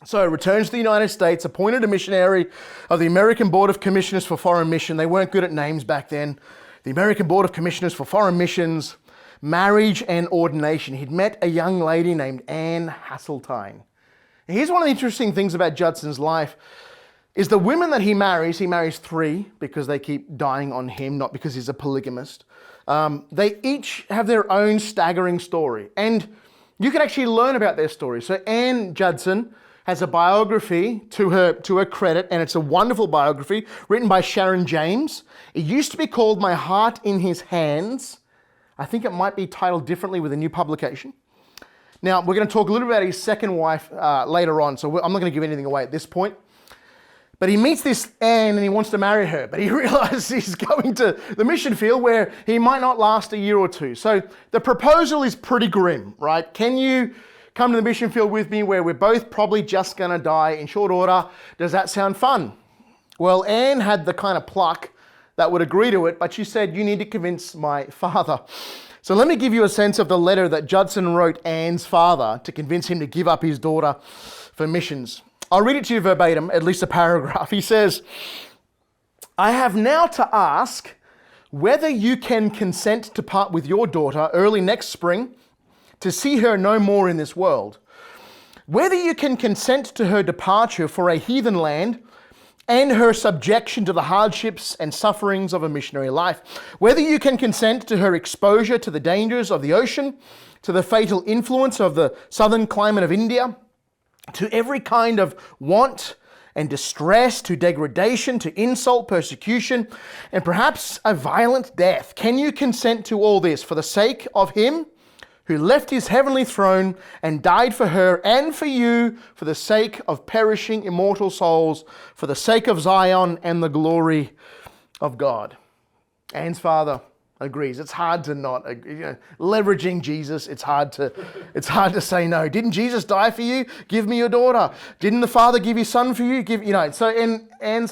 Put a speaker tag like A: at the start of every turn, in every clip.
A: So returns to the United States, appointed a missionary of the American Board of Commissioners for Foreign Mission. They weren't good at names back then. The American Board of Commissioners for Foreign Missions, marriage and ordination. He'd met a young lady named Anne Hasseltine. Here's one of the interesting things about Judson's life is the women that he marries 3 because they keep dying on him, not because he's a polygamist. They each have their own staggering story. And you can actually learn about their story. So Anne Judson has a biography to her credit, and it's a wonderful biography written by Sharon James. It used to be called My Heart in His Hands. I think it might be titled differently with a new publication. Now, we're going to talk a little bit about his second wife later on, so I'm not going to give anything away at this point. But he meets this Anne and he wants to marry her, but he realizes he's going to the mission field where he might not last a year or two. So the proposal is pretty grim, right? Can you come to the mission field with me where we're both probably just going to die in short order? Does that sound fun? Well, Anne had the kind of pluck that would agree to it, but she said, you need to convince my father. So let me give you a sense of the letter that Judson wrote Anne's father to convince him to give up his daughter for missions. I'll read it to you verbatim, at least a paragraph. He says, I have now to ask whether you can consent to part with your daughter early next spring to see her no more in this world. Whether you can consent to her departure for a heathen land and her subjection to the hardships and sufferings of a missionary life. Whether you can consent to her exposure to the dangers of the ocean, to the fatal influence of the southern climate of India, to every kind of want and distress, to degradation, to insult, persecution, and perhaps a violent death. Can you consent to all this for the sake of him who left his heavenly throne and died for her and for you, for the sake of perishing immortal souls, for the sake of Zion and the glory of God? Anne's father agrees. It's hard to not, leveraging Jesus, it's hard to say no. Didn't Jesus die for you? Give me your daughter. Didn't the Father give his son for you? So Anne's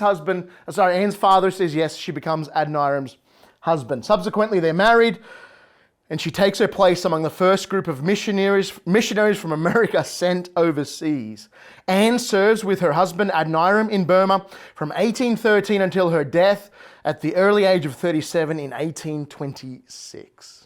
A: father says yes, she becomes Adoniram's husband. Subsequently, they're married, and she takes her place among the first group of missionaries from America sent overseas. Anne serves with her husband Adoniram in Burma from 1813 until her death at the early age of 37 in 1826.